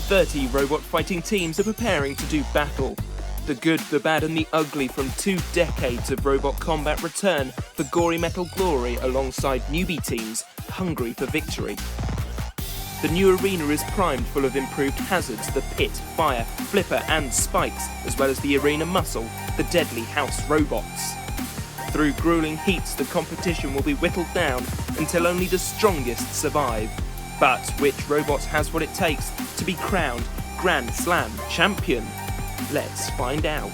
30 robot fighting teams are preparing to do battle. The good, the bad and the ugly from 2 decades of robot combat return for gory metal glory alongside newbie teams hungry for victory. The new arena is primed full of improved hazards, the pit, fire, flipper and spikes, as well as the arena muscle, the deadly house robots. Through grueling heats, the competition will be whittled down until only the strongest survive. But which robot has what it takes to be crowned Grand Slam champion? Let's find out.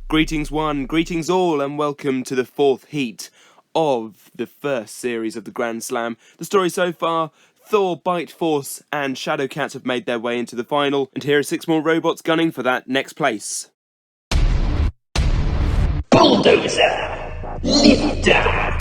Greetings one, greetings all, and welcome to the 4th heat of the first series of the Grand Slam. The story so far, Thor, Bite Force and Shadowcat have made their way into the final, and here are 6 more robots gunning for that next place. Bulldozer! Lifter!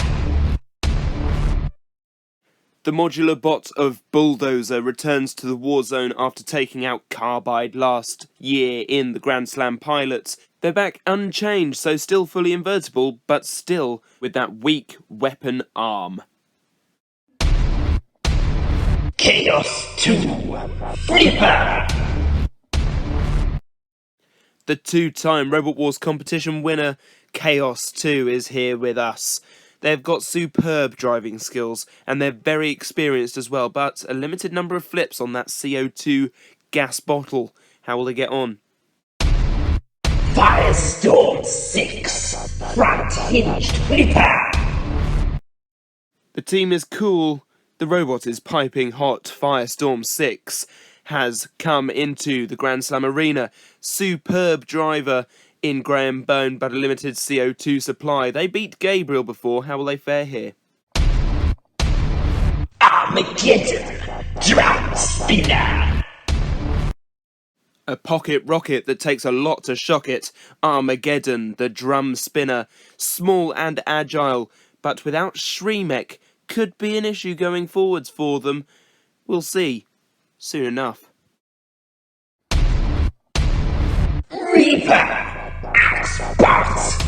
The modular bot of Bulldozer returns to the war zone after taking out Carbide last year in the Grand Slam pilots. They're back unchanged, so still fully invertible, but still with that weak weapon arm. Chaos 2! Flipper! The 2-time Robot Wars competition winner, Chaos 2, is here with us. They've got superb driving skills, and they're very experienced as well, but a limited number of flips on that CO2 gas bottle. How will they get on? Firestorm 6! Front hinged flipper! The team is cool, the robot is piping hot. Firestorm 6 has come into the Grand Slam arena. Superb driver in Graham Bone, but a limited CO2 supply. They beat Gabriel before. How will they fare here? Armageddon! Drum spinner! A pocket rocket that takes a lot to shock it. Armageddon, the drum spinner. Small and agile, but without Shremek, could be an issue going forwards for them. We'll see soon enough. Reaper! Axe-Butt!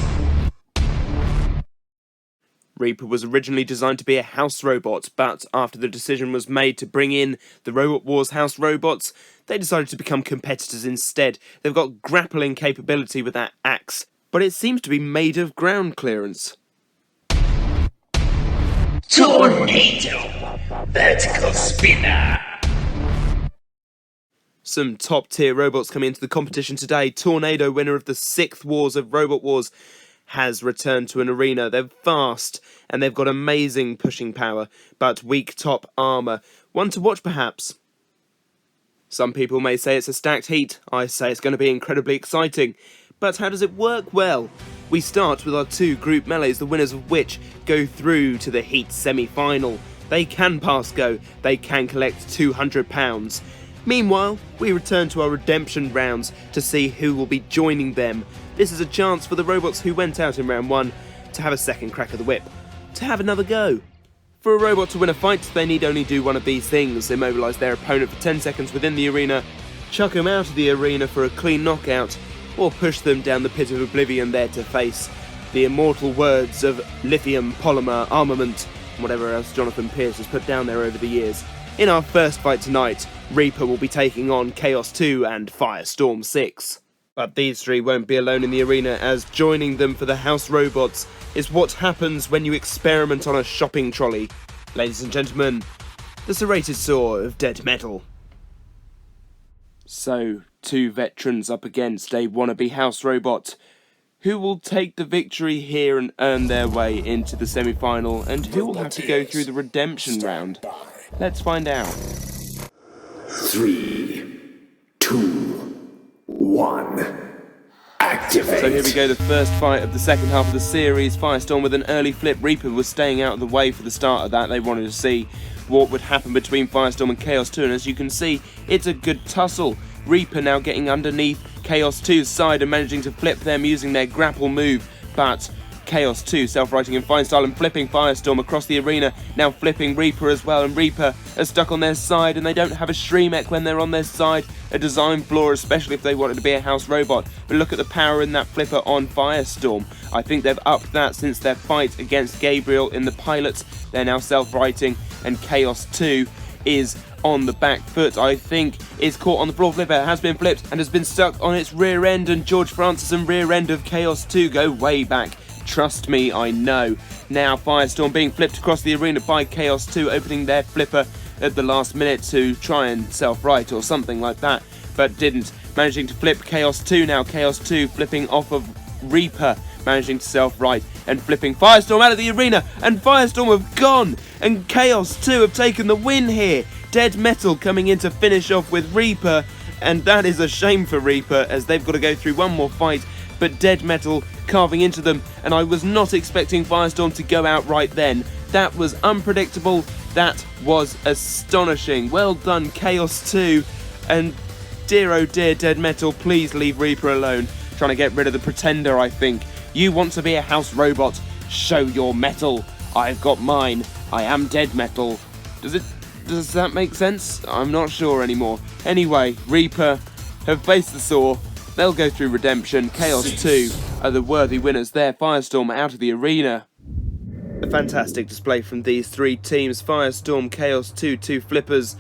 Reaper was originally designed to be a house robot, but after the decision was made to bring in the Robot Wars house robots, they decided to become competitors instead. They've got grappling capability with that axe, but it seems to be made of ground clearance. Tornado! Vertical spinner! Some top-tier robots coming into the competition today. Tornado, winner of the 6th Wars of Robot Wars, has returned to an arena. They're fast, and they've got amazing pushing power, but weak top armour. One to watch, perhaps. Some people may say it's a stacked heat. I say it's going to be incredibly exciting. But how does it work? Well, we start with our 2 group melees, the winners of which go through to the heat semi-final. They can pass go. They can collect £200. Meanwhile, we return to our redemption rounds to see who will be joining them. This is a chance for the robots who went out in round 1 to have a second crack of the whip, to have another go. For a robot to win a fight, they need only do one of these things: immobilise their opponent for 10 seconds within the arena, chuck them out of the arena for a clean knockout, or push them down the pit of oblivion there to face the immortal words of lithium polymer armament, and whatever else Jonathan Pierce has put down there over the years. In our first fight tonight, Reaper will be taking on Chaos 2 and Firestorm 6. But these 3 won't be alone in the arena, as joining them for the house robots is what happens when you experiment on a shopping trolley. Ladies and gentlemen, the serrated saw of dead metal. So, 2 veterans up against a wannabe house robot. Who will take the victory here and earn their way into the semi-final, and who will have to go through the redemption round? Let's find out. 3, 2, 1. Activate! So here we go, the first fight of the second half of the series. Firestorm with an early flip. Reaper was staying out of the way for the start of that. They wanted to see what would happen between Firestorm and Chaos 2, and as you can see, it's a good tussle. Reaper now getting underneath Chaos 2's side and managing to flip them using their grapple move, but Chaos 2 self-righting in fine style and flipping Firestorm across the arena, now flipping Reaper as well, and Reaper are stuck on their side and they don't have a Shremek when they're on their side, a design flaw especially if they wanted to be a house robot. But look at the power in that flipper on Firestorm. I think they've upped that since their fight against Gabriel in the pilots. They're now self-righting and Chaos 2 is on the back foot. I think is caught on the floor flipper, has been flipped and has been stuck on its rear end, and George Francis and rear end of Chaos 2 go way back. Trust me, I know. Now Firestorm being flipped across the arena by Chaos 2, opening their flipper at the last minute to try and self-right or something like that, but didn't. Managing to flip Chaos 2 now. Chaos 2 flipping off of Reaper, managing to self-right and flipping Firestorm out of the arena, and Firestorm have gone, and Chaos 2 have taken the win here. Dead Metal coming in to finish off with Reaper, and that is a shame for Reaper as they've got to go through one more fight, but Dead Metal carving into them, and I was not expecting Firestorm to go out right then. That was unpredictable, that was astonishing. Well done Chaos 2, and dear oh dear Dead Metal, please leave Reaper alone. Trying to get rid of the Pretender, I think. You want to be a house robot, show your metal. I've got mine, I am Dead Metal. Does that make sense? I'm not sure anymore. Anyway, Reaper have faced the Saw. They'll go through redemption. Chaos 2 are the worthy winners there. Firestorm out of the arena. A fantastic display from these three teams. Firestorm, Chaos 2, two flippers,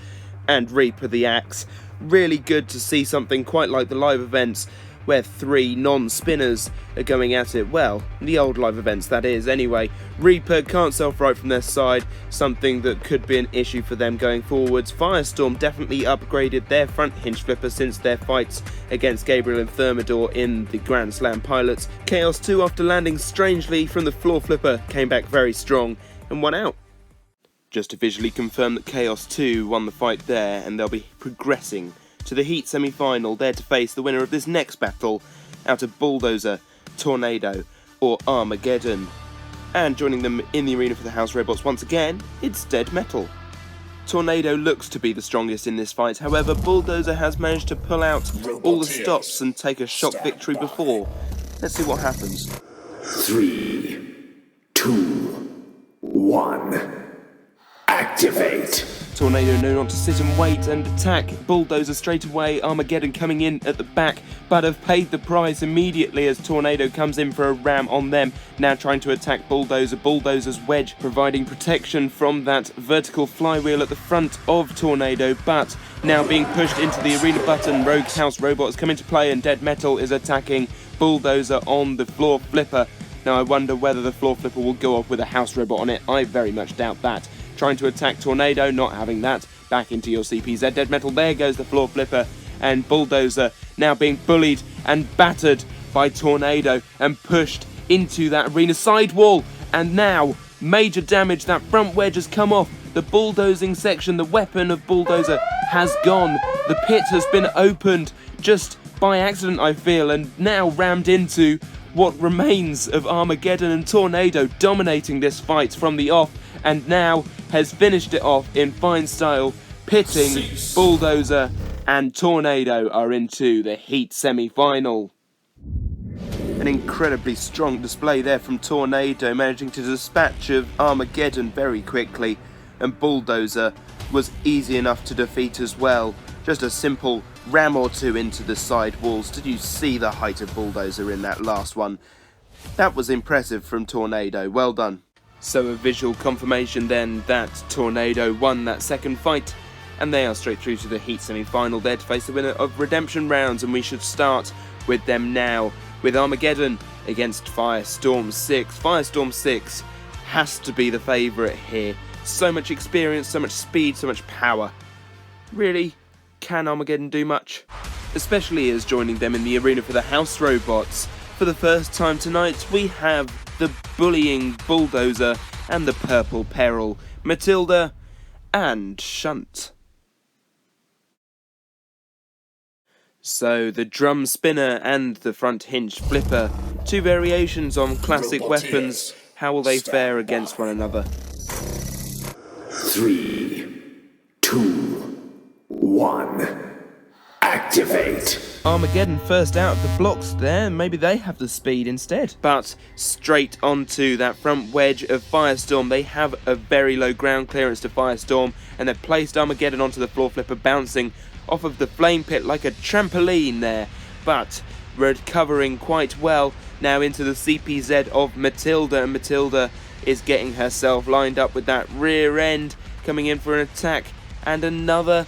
and Reaper the axe. Really good to see something quite like the live events where three non-spinners are going at it. Well, the old live events, that is. Anyway, Reaper can't self-right from their side, something that could be an issue for them going forwards. Firestorm definitely upgraded their front hinge flipper since their fights against Gabriel and Thermidor in the Grand Slam pilots. Chaos 2, after landing strangely from the floor flipper, came back very strong and won out. Just to visually confirm that Chaos 2 won the fight there, and they'll be progressing to the Heat semi-final, there to face the winner of this next battle out of Bulldozer, Tornado or Armageddon. And joining them in the arena for the house robots once again, it's Dead Metal. Tornado looks to be the strongest in this fight, however Bulldozer has managed to pull out all the stops and take a shock victory before. Let's see what happens. 3, 2, 1. Activate! Tornado know not to sit and wait and attack. Bulldozer straight away. Armageddon coming in at the back, but have paid the price immediately as Tornado comes in for a ram on them. Now trying to attack Bulldozer. Bulldozer's wedge providing protection from that vertical flywheel at the front of Tornado, but now being pushed into the arena button. Rogue House Robot has come into play and Dead Metal is attacking Bulldozer on the floor flipper. Now I wonder whether the floor flipper will go off with a house robot on it. I very much doubt that. Trying to attack Tornado, not having that. Back into your CPZ. Dead Metal, there goes the floor flipper. And Bulldozer now being bullied and battered by Tornado and pushed into that arena sidewall. And now, major damage. That front wedge has come off. The bulldozing section, the weapon of Bulldozer has gone. The pit has been opened just by accident, I feel, and now rammed into what remains of Armageddon, and Tornado dominating this fight from the off, and now has finished it off in fine style, pitting Bulldozer and Tornado are into the Heat semi-final. An incredibly strong display there from Tornado, managing to dispatch of Armageddon very quickly, and Bulldozer was easy enough to defeat as well. Just a simple ram or two into the side walls. Did you see the height of Bulldozer in that last one? That was impressive from Tornado, well done. So a visual confirmation then that Tornado won that second fight, and they are straight through to the Heat semi-final there to face the winner of Redemption rounds, and we should start with them now, with Armageddon against Firestorm 6. Firestorm 6 has to be the favourite here. So much experience, so much speed, so much power. Really, can Armageddon do much? Especially as joining them in the arena for the house robots. For the first time tonight, we have the bullying Bulldozer and the purple peril, Matilda and Shunt. So the drum spinner and the front hinge flipper, two variations on classic weapons. How will they fare against one another? 3, 2, 1. Activate! Armageddon first out of the blocks there, maybe they have the speed instead. But straight onto that front wedge of Firestorm, they have a very low ground clearance to Firestorm, and they've placed Armageddon onto the floor flipper, bouncing off of the flame pit like a trampoline there, but recovering quite well now into the CPZ of Matilda, and Matilda is getting herself lined up with that rear end, coming in for an attack, and another.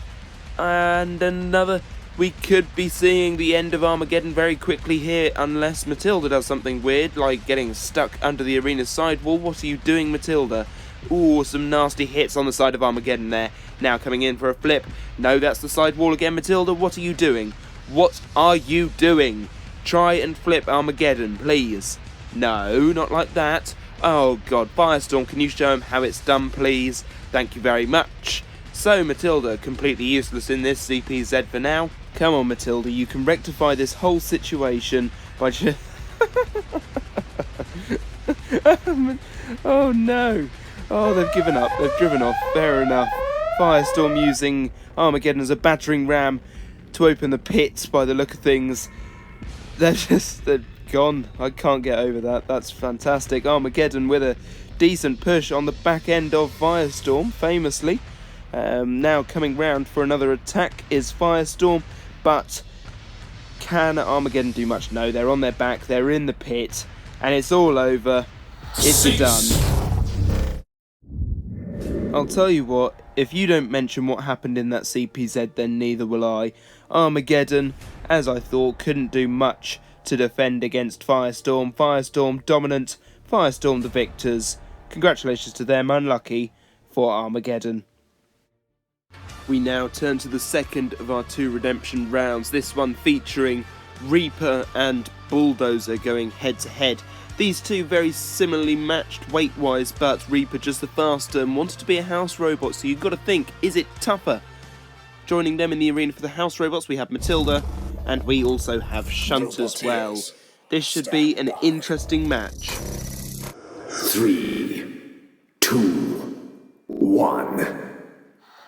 We could be seeing the end of Armageddon very quickly here, unless Matilda does something weird, like getting stuck under the arena's sidewall. What are you doing, Matilda? Ooh, some nasty hits on the side of Armageddon there. Now coming in for a flip. No, that's the sidewall again, Matilda. What are you doing? What are you doing? Try and flip Armageddon, please. No, not like that. Oh, God. Firestorm, can you show him how it's done, please? Thank you very much. So, Matilda, completely useless in this CPZ for now. Come on, Matilda, you can rectify this whole situation by just... Oh, no. Oh, they've given up. They've driven off. Fair enough. Firestorm using Armageddon as a battering ram to open the pits by the look of things. They're gone. I can't get over that. That's fantastic. Armageddon with a decent push on the back end of Firestorm, famously. Now coming round for another attack is Firestorm, but can Armageddon do much? No, they're on their back, they're in the pit, and it's all over. It's done. I'll tell you what, if you don't mention what happened in that CPZ, then neither will I. Armageddon, as I thought, couldn't do much to defend against Firestorm. Firestorm dominant, Firestorm the victors. Congratulations to them, unlucky for Armageddon. We now turn to the second of our two redemption rounds, this one featuring Reaper and Bulldozer going head to head. These two very similarly matched weight-wise, but Reaper just the faster and wanted to be a house robot, so you've got to think, is it tougher? Joining them in the arena for the house robots, we have Matilda, and we also have Shunt as well. This should be an interesting match. 3, 2, 1.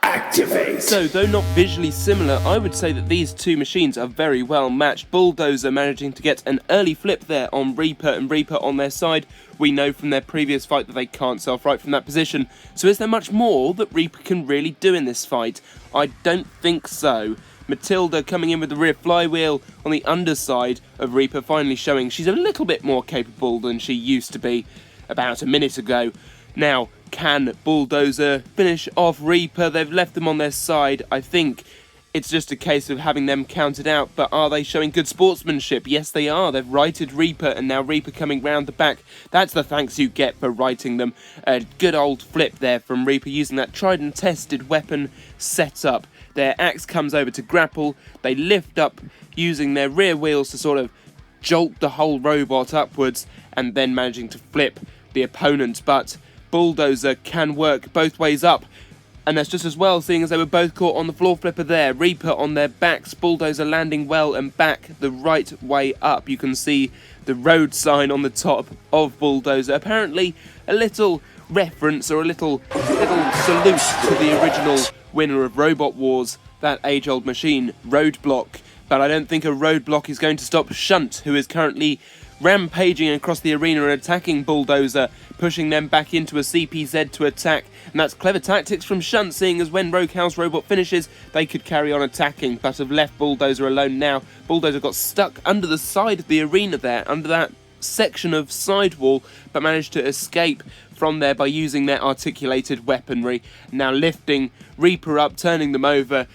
Activate. So, though not visually similar, I would say that these two machines are very well matched. Bulldozer managing to get an early flip there on Reaper, and Reaper on their side. We know from their previous fight that they can't self-right from that position. So is there much more that Reaper can really do in this fight? I don't think so. Matilda coming in with the rear flywheel on the underside of Reaper, finally showing she's a little bit more capable than she used to be about a minute ago. Now, can Bulldozer finish off Reaper? They've left them on their side. I think it's just a case of having them counted out, but are they showing good sportsmanship? Yes, they are. They've righted Reaper, and now Reaper coming round the back. That's the thanks you get for righting them. A good old flip there from Reaper, using that tried and tested weapon setup. Their axe comes over to grapple. They lift up using their rear wheels to sort of jolt the whole robot upwards, and then managing to flip the opponent, but Bulldozer can work both ways up, and that's just as well, seeing as they were both caught on the floor flipper there. Reaper on their backs, Bulldozer landing well and back the right way up. You can see the road sign on the top of Bulldozer. Apparently a little reference or a little salute to the original winner of Robot Wars, that age-old machine, Roadblock. But I don't think a Roadblock is going to stop Shunt, who is currently rampaging across the arena and attacking Bulldozer, pushing them back into a CPZ to attack. And that's clever tactics from Shunt, seeing as when Rogue House Robot finishes, they could carry on attacking, but have left Bulldozer alone now. Bulldozer got stuck under the side of the arena there, under that section of sidewall, but managed to escape from there by using their articulated weaponry. Now lifting Reaper up, turning them over,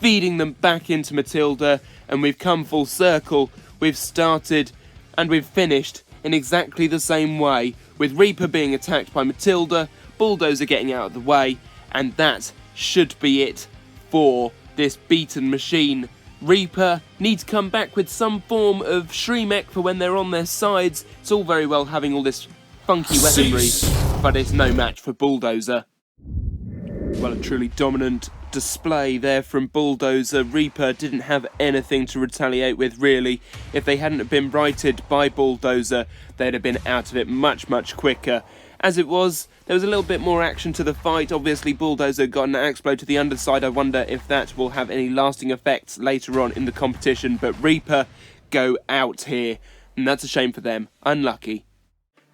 feeding them back into Matilda, and we've come full circle. We've started and we've finished in exactly the same way, with Reaper being attacked by Matilda, Bulldozer getting out of the way, and that should be it for this beaten machine. Reaper need to come back with some form of Shremek for when they're on their sides. It's all very well having all this funky weaponry, but it's no match for Bulldozer. Well, a truly dominant display there from Bulldozer. Reaper didn't have anything to retaliate with, really. If they hadn't been righted by Bulldozer, they'd have been out of it much, much quicker. As it was, there was a little bit more action to the fight. Obviously, Bulldozer got an axe blow to the underside. I wonder if that will have any lasting effects later on in the competition. But Reaper go out here, and that's a shame for them. Unlucky.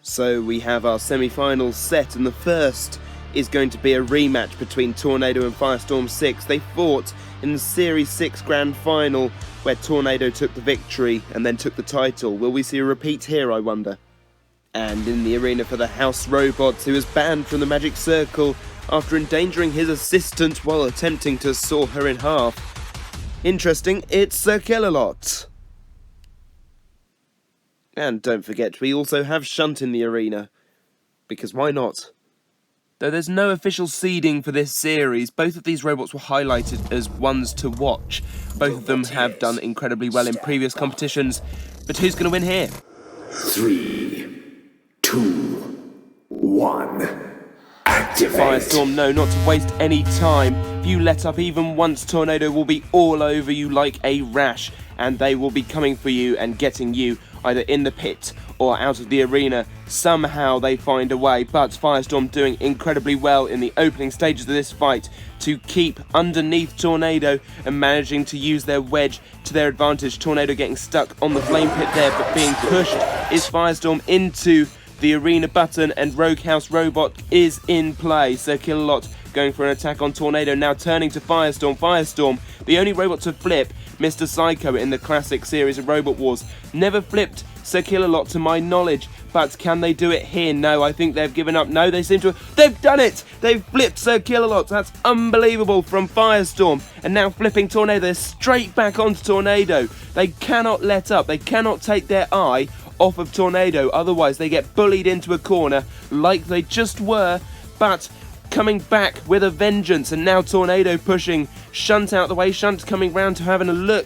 So we have our semi-finals set, and the first is going to be a rematch between Tornado and Firestorm 6. They fought in the Series 6 Grand Final, where Tornado took the victory and then took the title. Will we see a repeat here, I wonder? And in the arena for the House Robots, who was banned from the Magic Circle after endangering his assistant while attempting to saw her in half. Interesting, it's Sir Killalot. And don't forget, we also have Shunt in the arena, because why not? Though there's no official seeding for this series, both of these robots were highlighted as ones to watch. Both of them have done incredibly well in previous competitions, but who's going to win here? 3, 2, 1. Activate. Firestorm, no, not to waste any time. If you let up even once, Tornado will be all over you like a rash, and they will be coming for you and getting you either in the pit or out of the arena. Somehow they find a way, but Firestorm doing incredibly well in the opening stages of this fight to keep underneath Tornado and managing to use their wedge to their advantage. Tornado getting stuck on the flame pit there, but being pushed is Firestorm into the arena button, and Rogue House Robot is in play. Sir Killalot going for an attack on Tornado, now turning to Firestorm. Firestorm, the only robot to flip Mr. Psycho in the classic series of Robot Wars. Never flipped Sir Killalot to my knowledge, but can they do it here? No, I think they've given up. No, they seem to have. They've done it! They've flipped Sir Killalot. That's unbelievable from Firestorm. And now flipping Tornado. They're straight back onto Tornado. They cannot let up. They cannot take their eye off of Tornado. Otherwise, they get bullied into a corner like they just were, but coming back with a vengeance. And now Tornado pushing Shunt out the way. Shunt coming round to having a look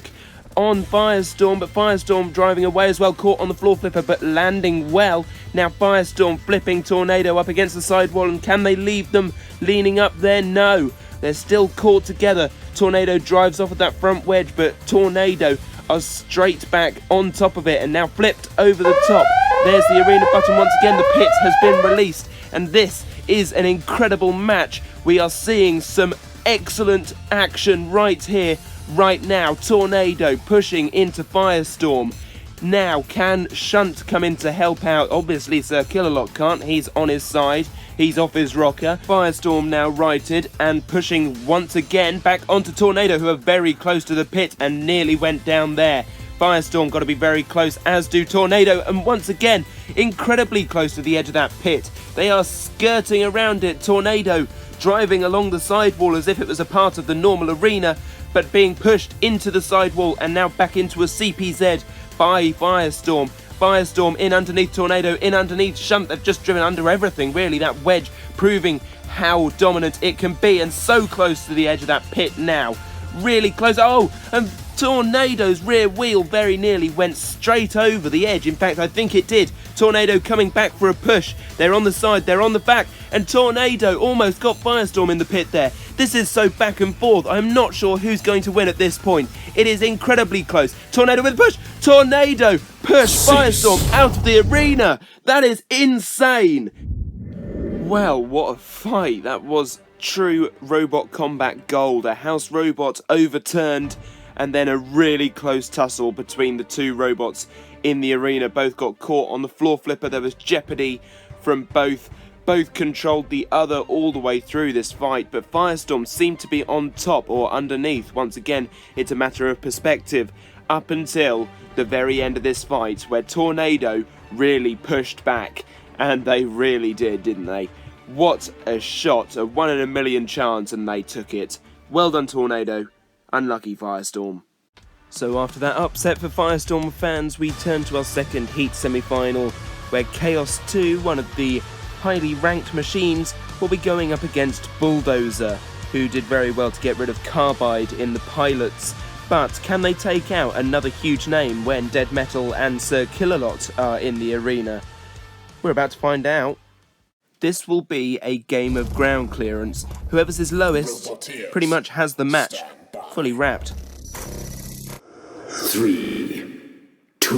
on Firestorm, but Firestorm driving away as well, caught on the floor flipper but landing well. Now Firestorm flipping Tornado up against the sidewall, and can they leave them leaning up there? No, they're still caught together. Tornado drives off with that front wedge, but Tornado are straight back on top of it and now flipped over the top. There's the arena button once again. The pit has been released, and this is an incredible match. We are seeing some excellent action right here, right now. Tornado pushing into Firestorm. Now, can Shunt come in to help out? Obviously, Sir Killalot can't. He's on his side. He's off his rocker. Firestorm now righted and pushing once again back onto Tornado, who are very close to the pit and nearly went down there. Firestorm got to be very close, as do Tornado, and once again, incredibly close to the edge of that pit. They are skirting around it. Tornado driving along the sidewall as if it was a part of the normal arena, but being pushed into the sidewall and now back into a CPZ by Firestorm. Firestorm in underneath Tornado, in underneath Shunt. They've just driven under everything, really. That wedge proving how dominant it can be, and so close to the edge of that pit now. Really close. Oh, and Tornado's rear wheel very nearly went straight over the edge. In fact, I think it did. Tornado coming back for a push. They're on the side, they're on the back, and Tornado almost got Firestorm in the pit there. This is so back and forth. I'm not sure who's going to win at this point. It is incredibly close. Tornado with a push. Tornado push Firestorm out of the arena. That is insane. Well, what a fight. That was true robot combat gold. A house robot overturned, and then a really close tussle between the two robots in the arena. Both got caught on the floor flipper. There was jeopardy from both. Both controlled the other all the way through this fight, but Firestorm seemed to be on top or underneath. Once again, it's a matter of perspective. Up until the very end of this fight, where Tornado really pushed back, and they really did, didn't they? What a shot, a 1 in a million chance, and they took it. Well done, Tornado. Unlucky, Firestorm. So after that upset for Firestorm fans, we turn to our second heat semi-final, where Chaos 2, one of the highly ranked machines, will be going up against Bulldozer, who did very well to get rid of Carbide in the pilots. But can they take out another huge name when Dead Metal and Sir Killalot are in the arena? We're about to find out. this will be a game of ground clearance. Whoever's is lowest pretty much has the match fully wrapped. 3, 2,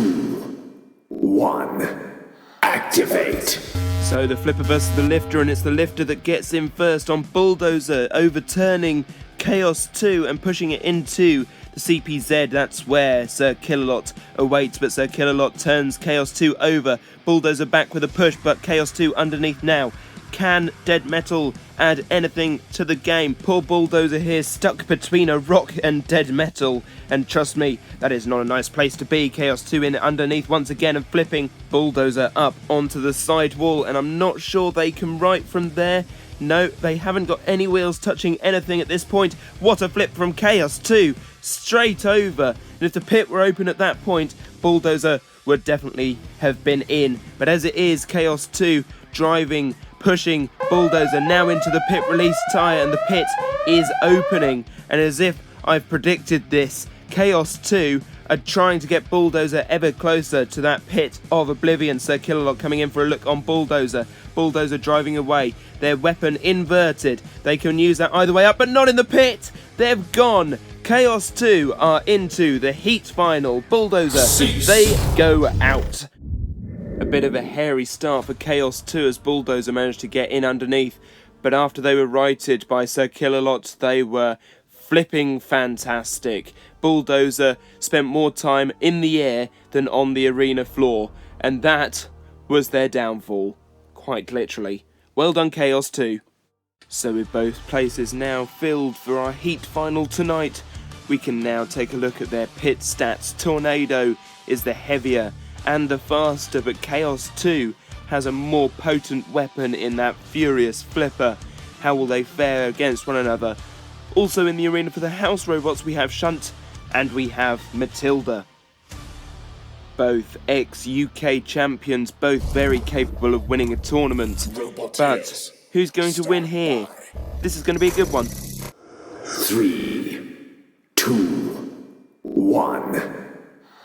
1, activate. So the flipper versus the lifter, and it's the lifter that gets in first on Bulldozer, overturning Chaos 2 and pushing it into the CPZ. That's where Sir Killalot awaits, but Sir Killalot turns Chaos 2 over. Bulldozer back with a push, but Chaos 2 underneath now. Can Dead Metal add anything to the game? Poor Bulldozer here, stuck between a rock and Dead Metal. And trust me, that is not a nice place to be. Chaos 2 in underneath once again and flipping Bulldozer up onto the side wall. And I'm not sure they can right from there. No, they haven't got any wheels touching anything at this point. What a flip from Chaos 2, straight over. And if the pit were open at that point, Bulldozer would definitely have been in. But as it is, Chaos 2 driving, pushing Bulldozer now into the pit release tyre, and the pit is opening. And as if I've predicted this, Chaos 2 are trying to get Bulldozer ever closer to that pit of oblivion. Sir Killalot coming in for a look on Bulldozer. Bulldozer driving away. Their weapon inverted. They can use that either way up, but not in the pit. They've gone. Chaos 2 are into the heat final. Bulldozer, they go out. A bit of a hairy start for Chaos 2 as Bulldozer managed to get in underneath. But after they were righted by Sir Killalot, they were flipping fantastic. Bulldozer spent more time in the air than on the arena floor. And that was their downfall. Quite literally. Well done, Chaos 2. So with both places now filled for our heat final tonight, we can now take a look at their pit stats. Tornado is the heavier and the faster, but Chaos 2 has a more potent weapon in that furious flipper. How will they fare against one another? Also in the arena for the house robots, we have Shunt and we have Matilda. Both ex-UK champions, both very capable of winning a tournament. But who's going to win here? This is going to be a good one. 3, 2, 1,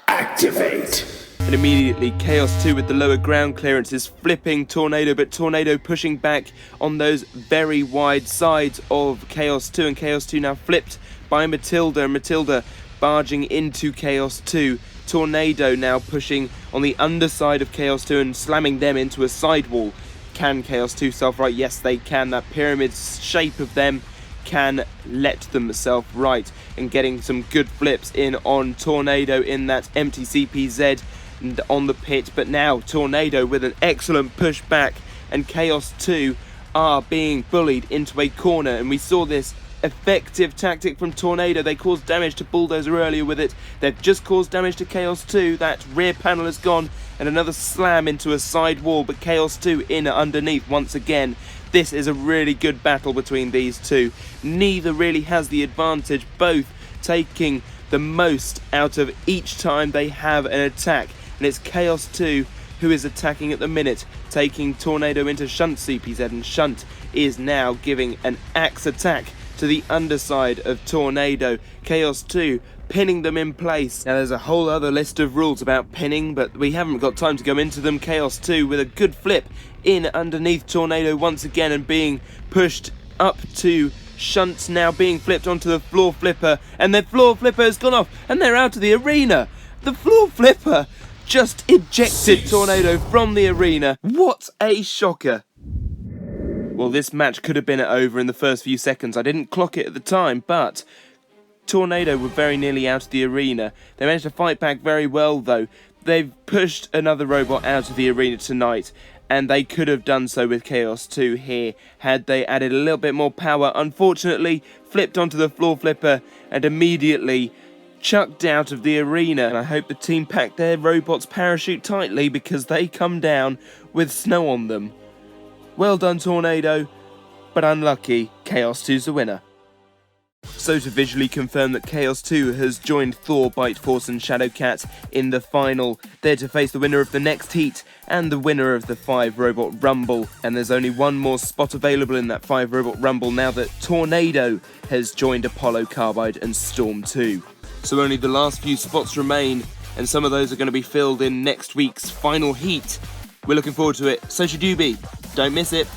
activate. And immediately Chaos 2 with the lower ground clearance is flipping Tornado, but Tornado pushing back on those very wide sides of Chaos 2, and Chaos 2 now flipped by Matilda, and Matilda barging into Chaos 2. Tornado now pushing on the underside of Chaos 2 and slamming them into a sidewall. Can Chaos 2 self-right? Yes, they can. That pyramid shape of them can let them self-right, and getting some good flips in on Tornado in that empty CPZ and on the pit. But now Tornado with an excellent push back, and Chaos 2 are being bullied into a corner, and we saw this effective tactic from Tornado. They caused damage to Bulldozer earlier with it. They've just caused damage to Chaos 2. That rear panel is gone, and another slam into a side wall, but Chaos 2 in underneath once again. This is a really good battle between these two. Neither really has the advantage, both taking the most out of each time they have an attack. And it's Chaos 2 who is attacking at the minute, taking Tornado into Shunt CPZ, and Shunt is now giving an axe attack to the underside of Tornado. Chaos 2 pinning them in place. Now there's a whole other list of rules about pinning, but we haven't got time to go into them. Chaos 2 with a good flip in underneath Tornado once again, and being pushed up to Shunt, now being flipped onto the floor flipper, and their floor flipper has gone off and they're out of the arena. The floor flipper just ejected Tornado from the arena. What a shocker. Well, this match could have been over in the first few seconds. I didn't clock it at the time, but Tornado were very nearly out of the arena. They managed to fight back very well, though. They've pushed another robot out of the arena tonight, and they could have done so with Chaos 2 here had they added a little bit more power. Unfortunately, flipped onto the floor flipper and immediately chucked out of the arena. And I hope the team packed their robots parachute tightly, because they come down with snow on them. Well done, Tornado, but unlucky. Chaos 2's the winner. So to visually confirm that Chaos 2 has joined Thor, Bite Force and Shadowcat in the final, they're to face the winner of the next heat and the winner of the 5 Robot Rumble. And there's only one more spot available in that 5 Robot Rumble now that Tornado has joined Apollo Carbide and Storm 2. So only the last few spots remain, and some of those are going to be filled in next week's final heat. We're looking forward to it, so should you be. Don't miss it.